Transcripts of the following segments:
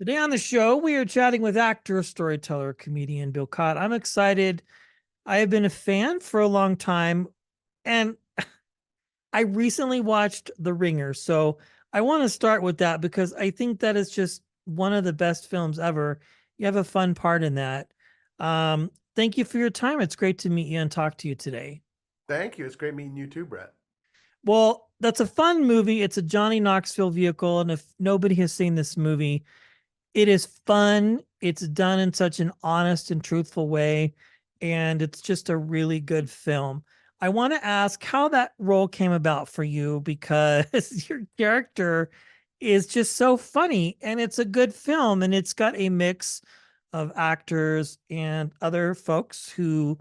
Today on the show, we are chatting with actor, storyteller, comedian Bill Cott. I'm excited. I have been a fan for a long time, and I recently watched The Ringer. So I want to start with that because I think that is just one of the best films ever. You have a fun part in that. Thank you for your time. It's great to meet you and talk to you today. Thank you. It's great meeting you too, Brett. Well, that's a fun movie. It's a Johnny Knoxville vehicle. And if nobody has seen this movie, it is fun. It's done in such an honest and truthful way. And it's just a really good film. I want to ask how that role came about for you because your character is just so funny and it's a good film and it's got a mix of actors and other folks who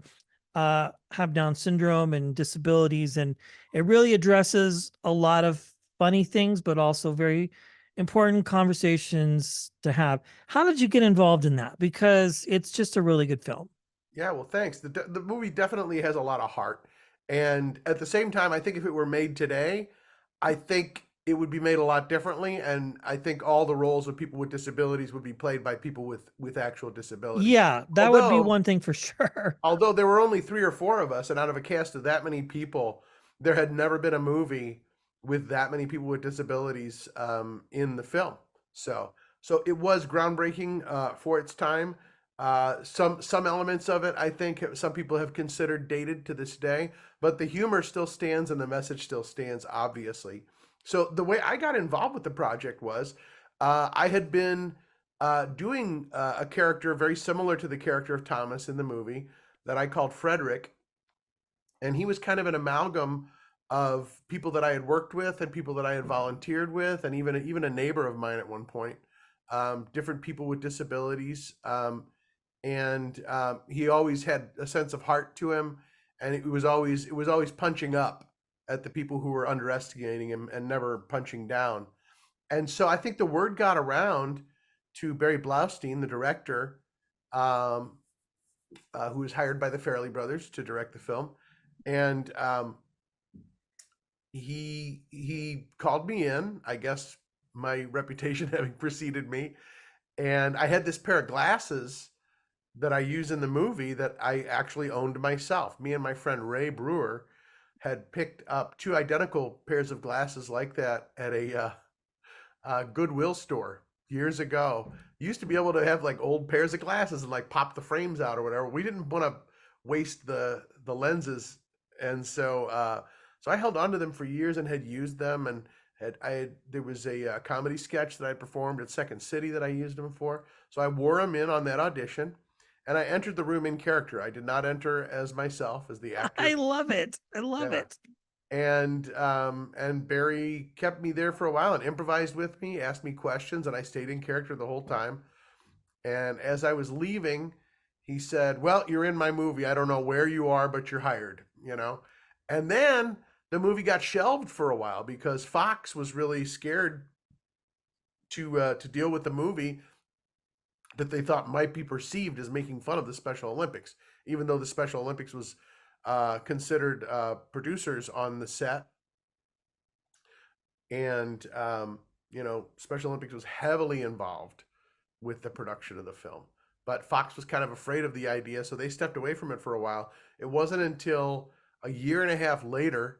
have Down syndrome and disabilities. And it really addresses a lot of funny things, but also very important conversations to have. How did you get involved in that? Because it's just a really good film. Yeah, well, thanks. The movie definitely has a lot of heart. And at the same time, I think if it were made today, I think it would be made a lot differently. And I think all the roles of people with disabilities would be played by people with actual disabilities. Yeah, that would be Although, one thing for sure. although there were only three or four of us, and out of a cast of that many people, there had never been a movie with that many people with disabilities in the film. So it was groundbreaking for its time. Some elements of it, I think, some people have considered dated to this day, but the humor still stands and the message still stands, obviously. So the way I got involved with the project was I had been doing a character very similar to the character of Thomas in the movie that I called Frederick, and he was kind of an amalgam of people that I had worked with and people that I had volunteered with, and even a neighbor of mine at one point, different people with disabilities. And he always had a sense of heart to him, and it was always punching up at the people who were underestimating him and never punching down. And so I think the word got around to Barry Blaustein, the director, um, who was hired by the Farrelly brothers to direct the film, and he called me in. I guess my reputation having preceded me, and I had this pair of glasses that I use in the movie that I actually owned myself. Me and my friend Ray Brewer had picked up two identical pairs of glasses like that at a Goodwill store years ago. You used to be able to have like old pairs of glasses and like pop the frames out or whatever. We didn't want to waste the lenses, and so I held on to them for years and had used them. And there was a comedy sketch that I performed at Second City that I used them for. So I wore them in on that audition, and I entered the room in character. I did not enter as myself, as the I actor. love it. I love Yeah. it. And Barry kept me there for a while and improvised with me, asked me questions, and I stayed in character the whole time. And as I was leaving, he said, "Well, you're in my movie. I don't know where you are, but you're hired." And then the movie got shelved for a while because Fox was really scared to deal with the movie that they thought might be perceived as making fun of the Special Olympics, even though the Special Olympics was considered producers on the set. And Special Olympics was heavily involved with the production of the film. But Fox was kind of afraid of the idea, so they stepped away from it for a while. It wasn't until a year and a half later,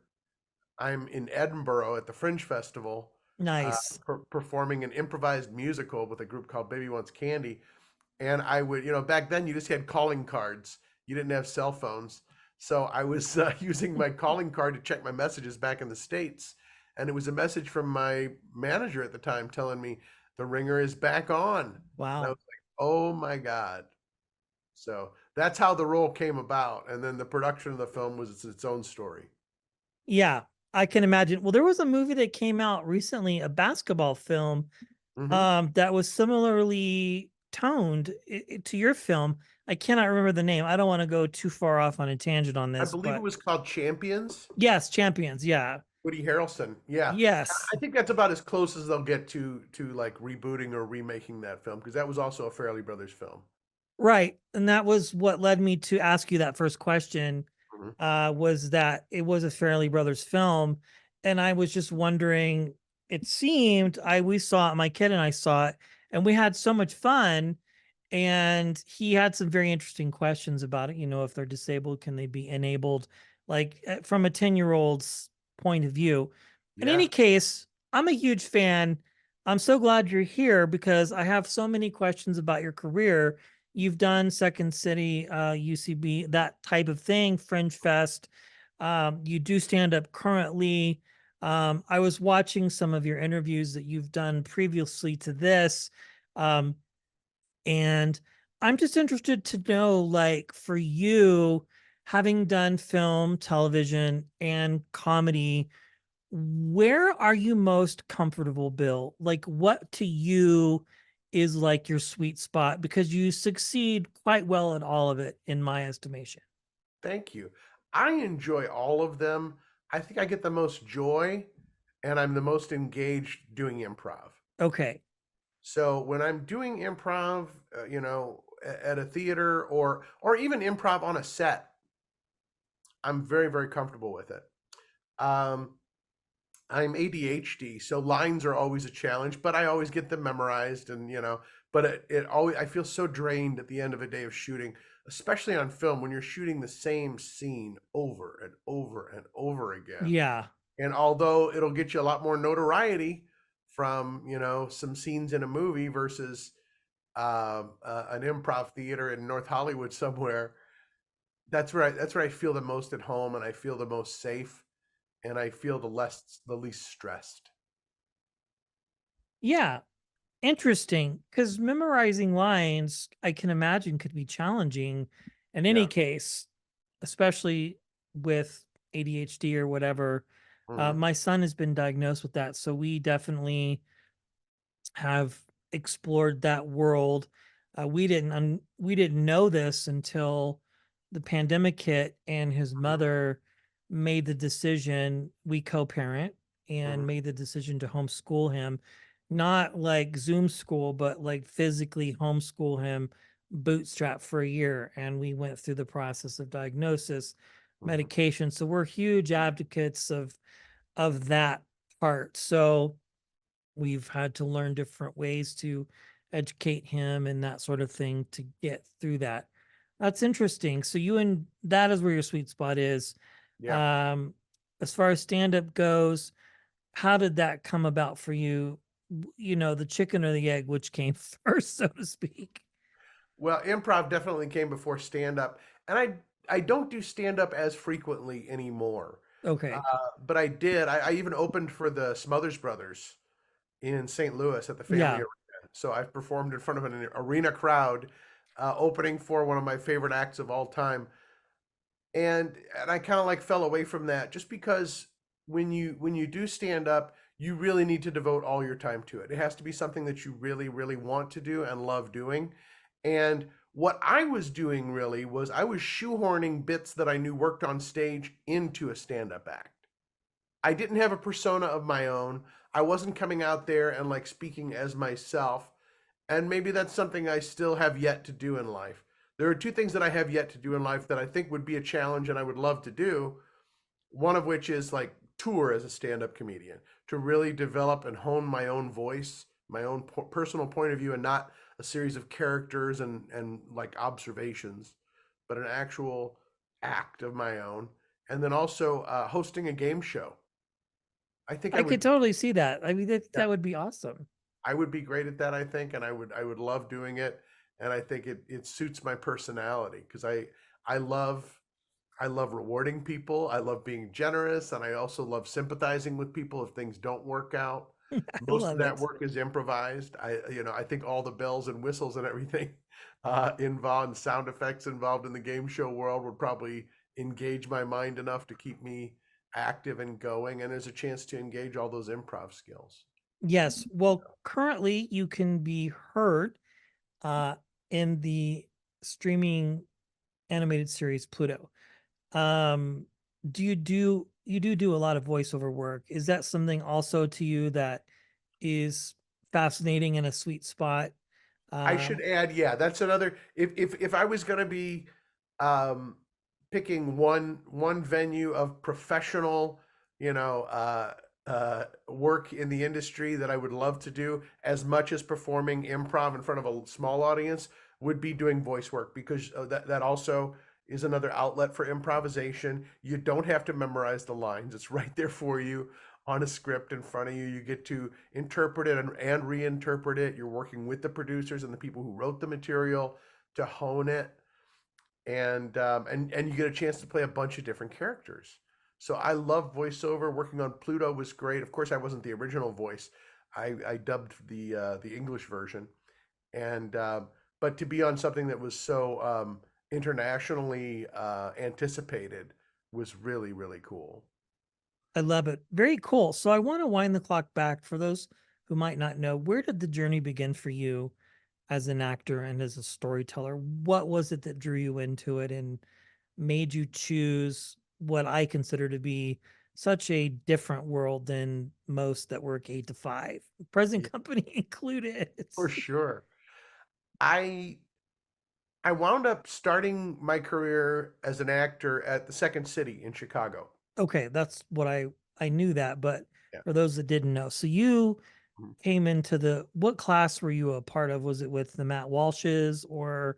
I'm in Edinburgh at the Fringe Festival, Nice. performing an improvised musical with a group called Baby Wants Candy. And I would, back then you just had calling cards. You didn't have cell phones. So I was using my calling card to check my messages back in the States. And it was a message from my manager at the time telling me the Ringer is back on. And I Wow. was like, oh my God. So that's how the role came about. And then the production of the film was its own story. Yeah, I can imagine. Well, there was a movie that came out recently, a basketball film, Hmm. that was similarly toned to your film. I cannot remember the name. I don't want to go too far off on a tangent on I this, believe it but was called Champions. yes, Champions. Yeah. Woody Harrelson. Yeah. Yes. I think that's about as close as they'll get to like rebooting or remaking that film, because that was also a Farrelly Brothers film. Right. And that was what led me to ask you that first question, Mhm. was that it was a Farrelly Brothers film. And I was just wondering, it seemed we saw it, my kid and I saw it, and we had so much fun. And he had some very interesting questions about it. If they're disabled, can they be enabled? Like from a 10-year-old's point of view. In any Yeah. case, I'm a huge fan. I'm so glad you're here because I have so many questions about your career. You've done Second City, UCB, that type of thing, Fringe Fest. You do stand up currently. I was watching some of your interviews that you've done previously to this. Um, and I'm just interested to know, like, for you, having done film, television, and comedy, where are you most comfortable, Bill? Like, what to you is like your sweet spot? Because you succeed quite well at all of it, in my estimation. Thank you. I enjoy all of them. I think I get the most joy and I'm the most engaged doing improv. Okay. So when I'm doing improv, at a theater or even improv on a set, I'm very, very comfortable with it. Um, I'm ADHD, so lines are always a challenge, but I always get them memorized but it always I feel so drained at the end of a day of shooting, especially on film when you're shooting the same scene over and over and over again. Yeah. And although it'll get you a lot more notoriety from, some scenes in a movie versus an improv theater in North Hollywood somewhere, that's where I feel the most at home and I feel the most safe and I feel the least stressed. Yeah. Interesting. Because memorizing lines, I can imagine, could be challenging in any Yeah. case, especially with ADHD or whatever. Hmm. My son has been diagnosed with that. So we definitely have explored that world. We didn't know this until the pandemic hit, and his Hmm. mother made the decision. We co-parent and Hmm. made the decision to homeschool him, not like Zoom school, but like physically homeschool him, bootstrap for a year. And we went through the process of diagnosis, Hmm. medication. So we're huge advocates of that part. So we've had to learn different ways to educate him and that sort of thing to get through that. That's interesting. So and that is where your sweet spot is. Yeah. Um, as far as stand up goes, how did that come about for you? The chicken or the egg, which came first, so to speak. Well, improv definitely came before stand up, and I don't do stand up as frequently anymore. Okay. But I did. I even opened for the Smothers Brothers in St. Louis at the Family Yeah. Arena. So I've performed in front of an arena crowd, opening for one of my favorite acts of all time. And I kind of like fell away from that just because when you do stand up, you really need to devote all your time to it. It has to be something that you really, really want to do and love doing. And what I was doing really was I was shoehorning bits that I knew worked on stage into a stand-up act. I didn't have a persona of my own. I wasn't coming out there and like speaking as myself. And maybe that's something I still have yet to do in life. There are two things that I have yet to do in life that I think would be a challenge and I would love to do. One of which is like tour as a stand up comedian to really develop and hone my own voice, my own personal point of view, and not a series of characters and like observations, but an actual act of my own. And then also hosting a game show. I think I I could would, totally see that. I mean, yeah, that would be awesome. I would be great at that, I think, and I would love doing it. And I think it suits my personality because I love I love rewarding people. I love being generous, and I also love sympathizing with people if things don't work out. I Most of love that it. work is improvised. I think all the bells and whistles and everything involved, and sound effects involved in the game show world would probably engage my mind enough to keep me active and going. And there's a chance to engage all those improv skills. Yes. Well, currently you can be heard uh, in the streaming animated series Pluto. Um, you do a lot of voiceover work? Is that something also to you that is fascinating and a sweet spot? I should Um, add, yeah, that's another. If I was going to be um, picking one venue of professional, you know, uh, work in the industry that I would love to do as much as performing improv in front of a small audience would be doing voice work, because that also is another outlet for improvisation. You don't have to memorize the lines. It's right there for you on a script in front of you. You get to interpret it and reinterpret it. You're working with the producers and the people who wrote the material to hone it, and you get a chance to play a bunch of different characters. So I love voiceover. Working on Pluto was great. Of course, I wasn't the original voice. I dubbed the English version, and but to be on something that was so internationally anticipated was really, really cool. I love it. Very cool. So I want to wind the clock back for those who might not know, where did the journey begin for you as an actor and as a storyteller? What was it that drew you into it and made you choose what I consider to be such a different world than most that work 8 to 5, present Yeah, company included? for sure. I I wound up starting my career as an actor at the Second City in Chicago. Okay, that's what I knew that, but Yeah. for those that didn't know, so you Mhm. came into the what class were you a part of? Was it with the Matt Walshes or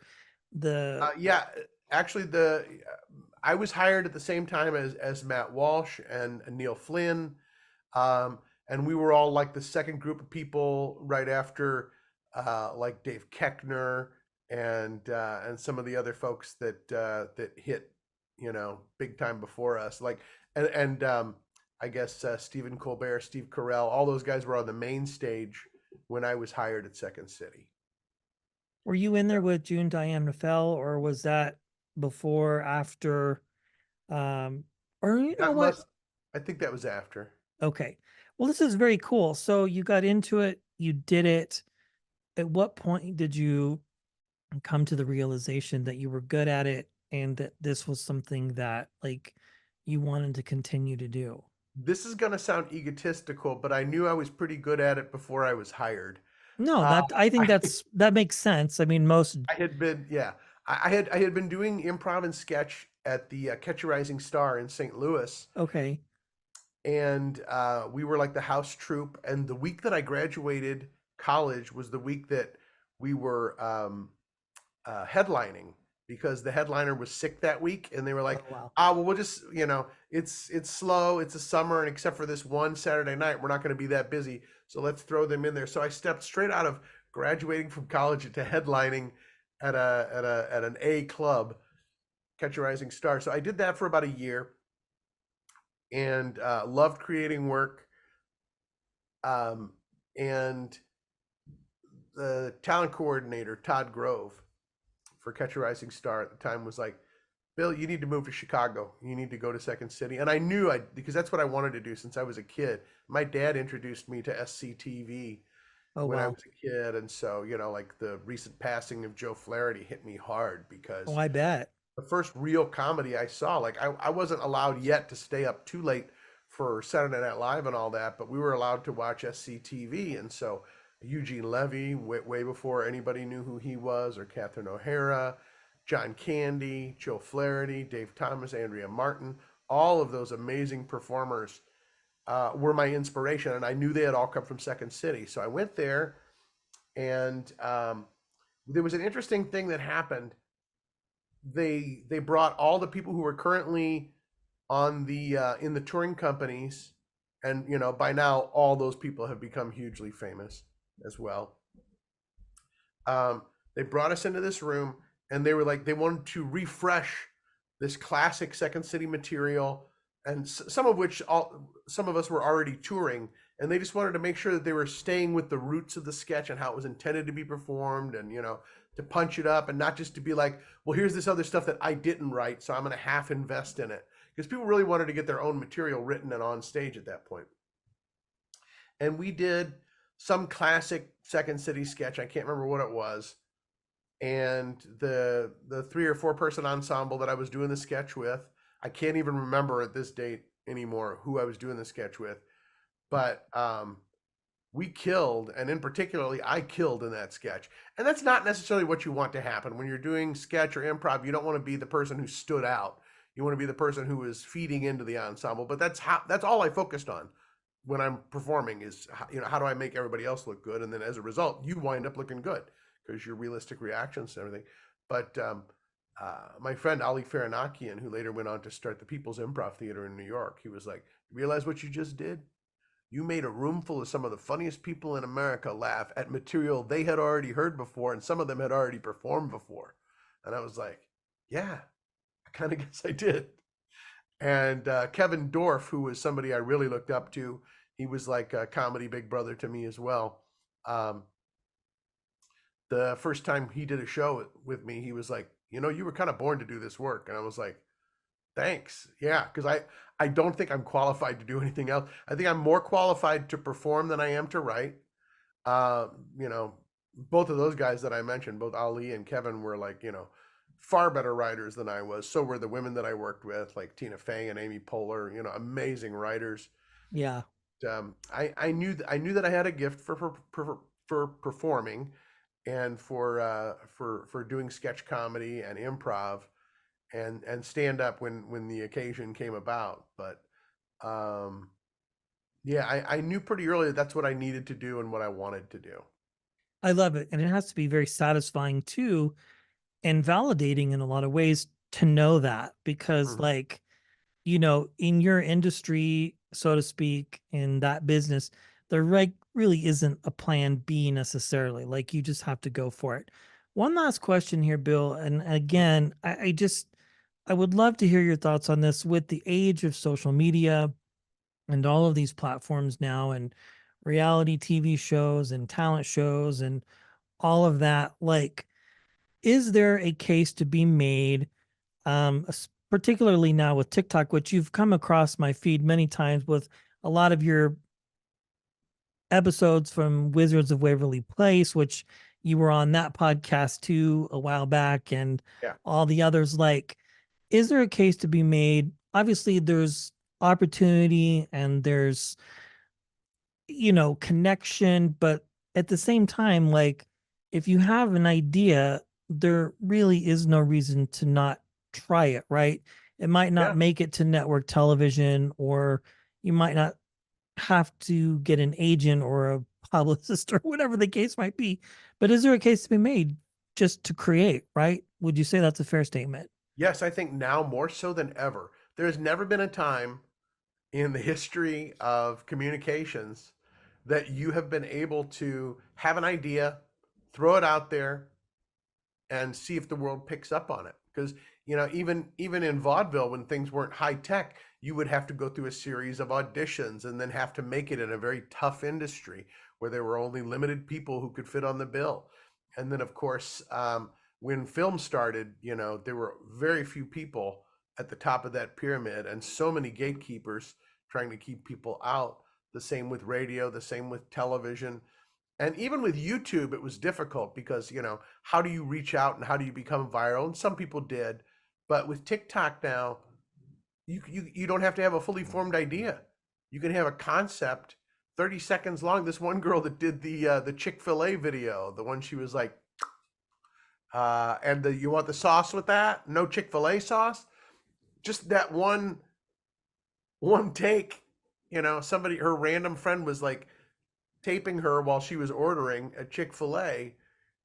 the Yeah, actually, the I was hired at the same time as Matt Walsh and Neil Flynn, um, and we were all like the second group of people right after, like Dave Keckner and some of the other folks that hit, big time before us. Like and I guess Stephen Colbert, Steve Carell, all those guys were on the main stage when I was hired at Second City. were you in there with June Diane Raphael, or was that before, after, um or you know That what? must, I think that was after. Okay. Well, this is very cool. So you got into it, you did it. At what point did you come to the realization that you were good at it and that this was something that like you wanted to continue to do? This is going to sound egotistical, but I knew I was pretty good at it before I was hired. No, Uh, that I think I, that makes sense. I mean, most I had been, yeah, I had been doing improv and sketch at the Catch a Rising Star in St. Louis, okay. and we were like the house troupe. And the week that I graduated college was the week that we were headlining, because the headliner was sick that week, and they were Oh like, wow. well, we'll just, it's slow, it's a summer, and except for this one Saturday night, we're not going to be that busy, so let's throw them in there. So I stepped straight out of graduating from college into headlining at an A club, Catch a Rising Star. So I did that for about a year, and loved creating work. And the talent coordinator, Todd Grove, for Catch a Rising Star at the time, was like, Bill, you need to move to Chicago. You need to go to Second City. And I knew because that's what I wanted to do since I was a kid. My dad introduced me to SCTV Oh when I wow. was a kid. And so, like the recent passing of Joe Flaherty hit me hard, Oh, because I bet. the first real comedy I saw, like I wasn't allowed yet to stay up too late for Saturday Night Live and all that, but we were allowed to watch SCTV. And so Eugene Levy, way before anybody knew who he was, or Catherine O'Hara, John Candy, Joe Flaherty, Dave Thomas, Andrea Martin, all of those amazing performers were my inspiration. And I knew they had all come from Second City. So I went there, and there was an interesting thing that happened. They brought all the people who were currently on the in the touring companies, and by now all those people have become hugely famous as well. They brought us into this room, and they were like, they wanted to refresh this classic Second City material, and some of which some of us were already touring, and they just wanted to make sure that they were staying with the roots of the sketch and how it was intended to be performed, and to punch it up, and not just to be like, well, here's this other stuff that I didn't write, so I'm going to half invest in it, because people really wanted to get their own material written and on stage at that point. And we did some classic Second City sketch. I can't remember what it was. And the 3 or 4 person ensemble that I was doing the sketch with, I can't even remember at this date anymore who I was doing the sketch with, but we killed, and in particularly I killed in that sketch. And that's not necessarily what you want to happen when you're doing sketch or improv. You don't want to be the person who stood out. You want to be the person who was feeding into the ensemble. But that's all I focused on. when I'm performing is, how do I make everybody else look good? And then as a result, you wind up looking good because your realistic reactions and everything. But my friend Ali Faranakian, who later went on to start the People's Improv Theater in New York, he was like, realize what you just did? You made a room full of some of the funniest people in America laugh at material they had already heard before, and some of them had already performed before. And I was like, yeah, I kind of guess I did. And Kevin Dorff, who was somebody I really looked up to, he was like a comedy big brother to me as well. Um, the first time he did a show with me, he was like, you were kind of born to do this work. And I was like, thanks. Yeah, because I don't think I'm qualified to do anything else. I think I'm more qualified to perform than I am to write. Uh, you know, both of those guys that I mentioned, both Ali and Kevin, were like, far better writers than I was. So were the women that I worked with, like Tina Fey and Amy Poehler, amazing writers. Yeah. I knew that I had a gift for performing and for doing sketch comedy and improv and stand up when the occasion came about. But um, yeah, I knew pretty early that that's what I needed to do and what I wanted to do. I love it. And it has to be very satisfying too, and validating in a lot of ways to know that, because Mhm. like, in your industry, so to speak, in that business, there really isn't a plan B necessarily. Like you just have to go for it. One last question here, Bill. And again, I would love to hear your thoughts on this with the age of social media and all of these platforms now, and reality TV shows and talent shows and all of that. Like, is there a case to be made, particularly now with TikTok, which you've come across my feed many times with a lot of your episodes from Wizards of Waverly Place, which you were on that podcast too a while back, and Yeah. all the others. Like, is there a case to be made? Obviously, there's opportunity and there's, connection, but at the same time, like, if you have an idea, there really is no reason to not try it, right? It might not Yeah. make it to network television, or you might not have to get an agent or a publicist or whatever the case might be. But is there a case to be made just to create, right? Would you say that's a fair statement? Yes, I think now more so than ever. There has never been a time in the history of communications that you have been able to have an idea, throw it out there, and see if the world picks up on it. Because even in vaudeville, when things weren't high tech, you would have to go through a series of auditions and then have to make it in a very tough industry where there were only limited people who could fit on the bill. And then, of course, when film started, there were very few people at the top of that pyramid and so many gatekeepers trying to keep people out. The same with radio, the same with television. And even with YouTube, it was difficult because, how do you reach out and how do you become viral? And some people did. But with TikTok now, you don't have to have a fully formed idea. You can have a concept 30 seconds long. This one girl that did the Chick-fil-A video, the one she was like, you want the sauce with that? No Chick-fil-A sauce? Just that one take, somebody, her random friend was like taping her while she was ordering at Chick-fil-A,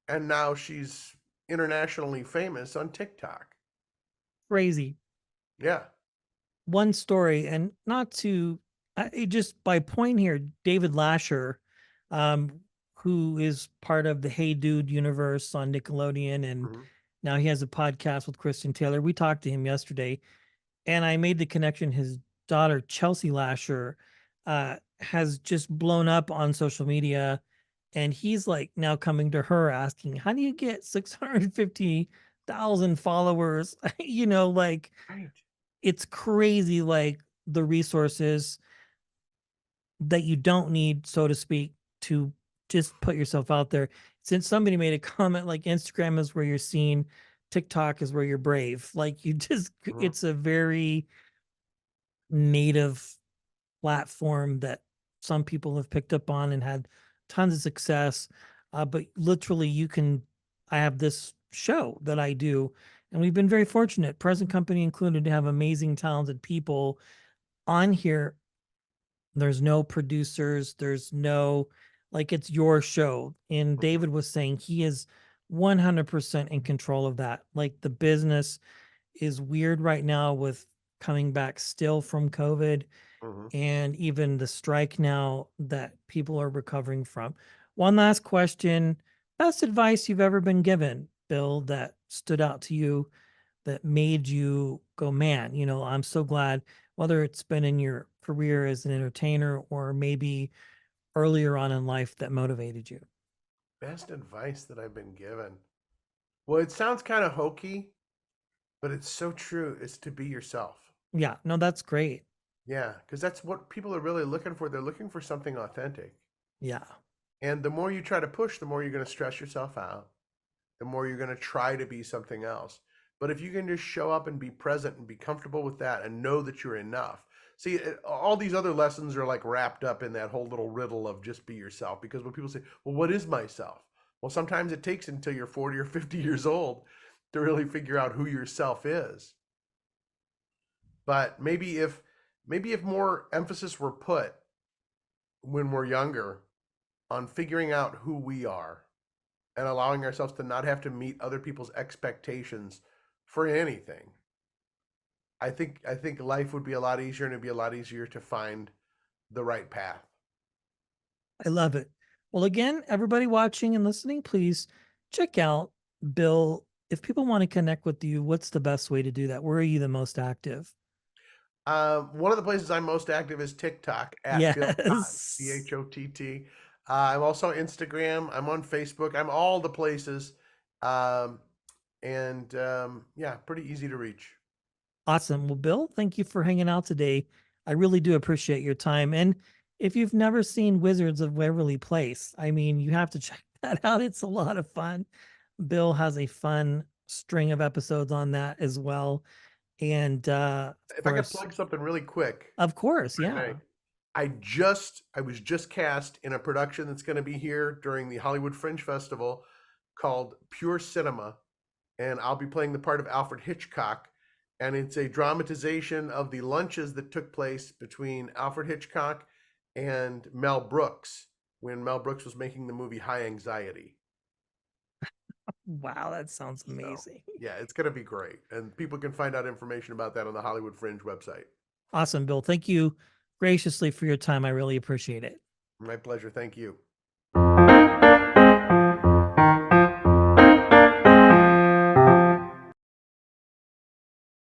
and now she's internationally famous on TikTok. Crazy. Yeah. One story, and not to, just by point here, David Lasher, um, who is part of the Hey Dude universe on Nickelodeon, and Mm-hmm. now he has a podcast with Kristen Taylor. We talked to him yesterday, and I made the connection. His daughter, Chelsea Lasher, has just blown up on social media, and he's like now coming to her asking, how do you get 650,000 followers? Like, Right. it's crazy, like the resources that you don't need, so to speak, to just put yourself out there. Since somebody made a comment like Instagram is where you're seen, TikTok is where you're brave. Like, Mm-hmm. it's a very native platform that some people have picked up on and had tons of success. But literally, I have this show that I do, and we've been very fortunate, present company included, to have amazing, talented people on here There's no producers. There's no, like, it's your show. And Mhm, David was saying he is 100% in control of that. Like, the business is weird right now with coming back still from COVID mhm. and even the strike now that people are recovering from. One last question. Best advice you've ever been given, Bill, that stood out to you, that made you go, man, I'm so glad, whether it's been in your career as an entertainer or maybe earlier on in life that motivated you? Best advice that I've been given. Well, it sounds kind of hokey, but it's so true. It's to be yourself. Yeah, no, that's great. Yeah, because that's what people are really looking for. They're looking for something authentic. Yeah. And the more you try to push, the more you're going to stress yourself out, the more you're going to try to be something else. But if you can just show up and be present and be comfortable with that and know that you're enough. See, all these other lessons are like wrapped up in that whole little riddle of just be yourself. Because when people say, well, what is myself? Well, sometimes it takes until you're 40 or 50 years old to really figure out who yourself is. But maybe if more emphasis were put when we're younger on figuring out who we are and allowing ourselves to not have to meet other people's expectations for anything. I think life would be a lot easier and it'd be a lot easier to find the right path. I love it. Well, again, everybody watching and listening, please check out Bill. If people want to connect with you, what's the best way to do that? Where are you the most active? One of the places I'm most active is TikTok at Bill Chott, Yes. Chott. I'm also on Instagram. I'm on Facebook. I'm all the places. Um, and yeah, pretty easy to reach. Awesome. Well, Bill, thank you for hanging out today. I really do appreciate your time. And if you've never seen Wizards of Waverly Place, I mean, you have to check that out. It's a lot of fun. Bill has a fun string of episodes on that as well. And If I could plug something really quick, of if course, I may, yeah. I was just cast in a production that's going to be here during the Hollywood Fringe Festival called Pure Cinema, and I'll be playing the part of Alfred Hitchcock, and it's a dramatization of the lunches that took place between Alfred Hitchcock and Mel Brooks when Mel Brooks was making the movie High Anxiety. Wow, that sounds So, amazing. yeah, it's going to be great, and people can find out information about that on the Hollywood Fringe website. Awesome, Bill. Thank you graciously for your time. I really appreciate it. My pleasure. Thank you.